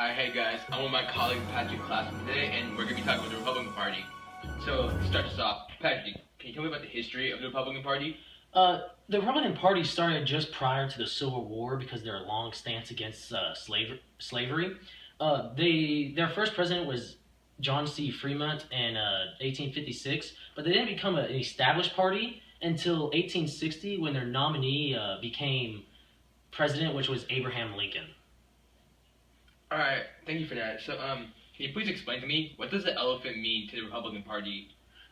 Alright, hey guys, I'm with my colleague Patrick Classman today, and we're going to be talking about the Republican Party. So, to start us off, Patrick, can you tell me about the history of the Republican Party? The Republican Party started just prior to the Civil War because their long stance against slavery. Their first president was John C. Fremont in 1856, but they didn't become an established party until 1860 when their nominee became president, which was Abraham Lincoln. Alright, thank you for that. So, can you please explain to me, what does the elephant mean to the Republican Party?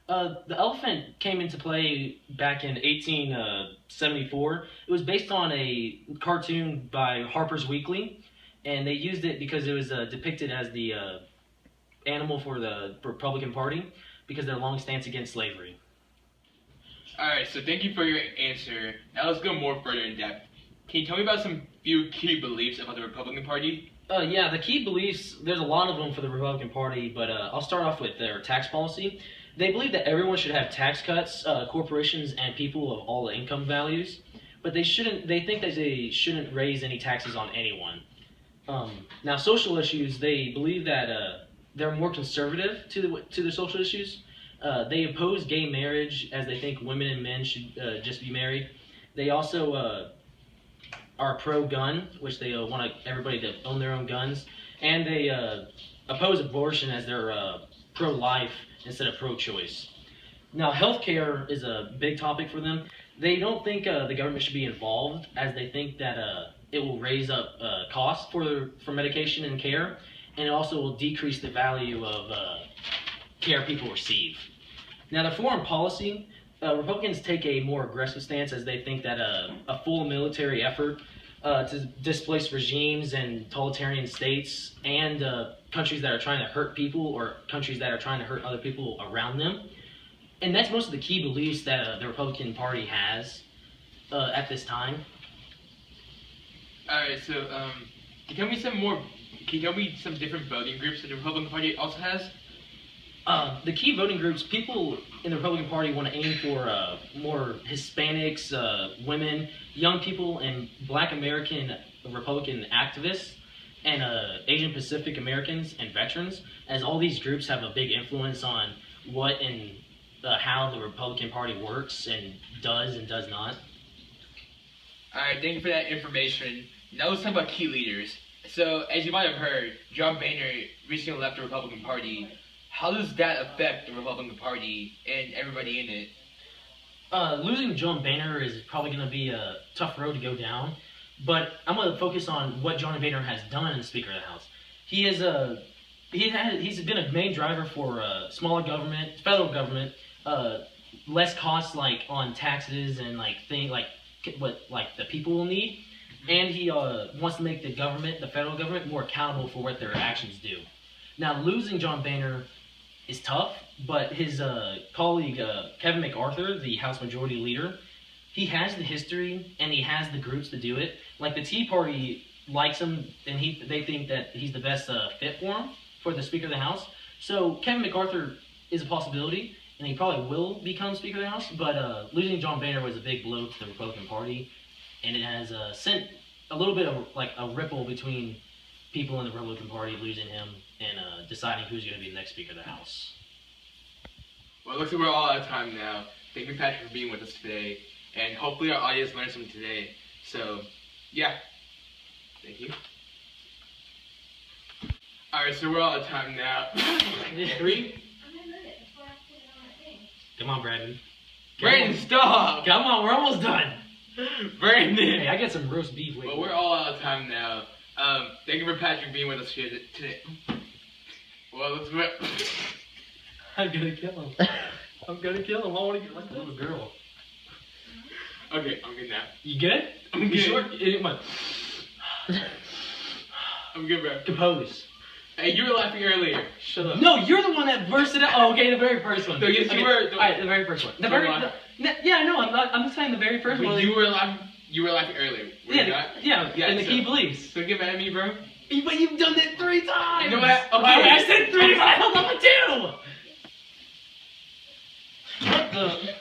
The elephant came into play back in 1874. It was based on a cartoon by Harper's Weekly, and they used it because it was depicted as the animal for the Republican Party because of their long stance against slavery. Alright, so thank you for your answer. Now let's go more further in depth. Can you tell me about some few key beliefs about the Republican Party? Yeah, the key beliefs, there's a lot of them for the Republican Party, but I'll start off with their tax policy. They believe that everyone should have tax cuts, corporations and people of all income values, but they think that they shouldn't raise any taxes on anyone. Now, social issues, they believe that they're more conservative to the social issues. They oppose gay marriage as they think women and men should just be married. They also are pro-gun, which they want everybody to own their own guns, and they oppose abortion as they're pro-life instead of pro-choice. Now, healthcare is a big topic for them. They don't think the government should be involved, as they think that it will raise up costs for medication and care, and it also will decrease the value of care people receive. Now, the foreign policy, Republicans take a more aggressive stance as they think that a full military effort to displace regimes in totalitarian states and countries that are trying to hurt people or countries that are trying to hurt other people around them. And that's most of the key beliefs that the Republican Party has at this time. Alright, so can you tell me some different voting groups that the Republican Party also has? The key voting groups, people in the Republican Party want to aim for more Hispanics, women, young people, and Black American Republican activists, and Asian Pacific Americans and veterans, as all these groups have a big influence on what and how the Republican Party works and does not. Alright, thank you for that information. Now let's talk about key leaders. So, as you might have heard, John Boehner recently left the Republican Party. How does that affect the Republican Party and everybody in it? Losing John Boehner is probably going to be a tough road to go down, but I'm going to focus on what John Boehner has done as Speaker of the House. He's been a main driver for smaller government, federal government, less costs like on taxes and what the people will need, and he wants to make the federal government, more accountable for what their actions do. Now, losing John Boehner is tough, but his colleague Kevin McCarthy, the House Majority Leader, he has the history and he has the groups to do it. Like the Tea Party likes him, and they think that he's the best fit for him for the Speaker of the House. So Kevin McCarthy is a possibility, and he probably will become Speaker of the House. But losing John Boehner was a big blow to the Republican Party, and it has sent a little bit of like a ripple between people in the Republican Party losing him and deciding who's going to be the next Speaker of the House. Well, it looks like we're all out of time now. Thank you, Patrick, for being with us today, and hopefully our audience learned something today. So, yeah. Thank you. Alright, so we're all out of time now. 3? Come on, Brandon. Brandon, stop! Come on, we're almost done. Brandon! Hey, I got some roast beef. Well, we're all out of time now. Thank you for Patrick being with us here today. Well, let's I'm gonna kill him. I want to get like a little girl. Okay, I'm good now. You good? I'm You good. sure? Come on. I'm good, bro. Compose. Hey, you were laughing earlier. Shut up. No, you're the one that burst it out. Oh, okay, the very first one. No, yes, you okay. were. Alright, the very first one. Yeah, no, I'm just saying the very first one. You were laughing earlier. Were you not? Yeah, and the key beliefs. So get mad at me, bro. But you've done it 3 times. You know what? Okay, I said 3, but I held up with 2. What the?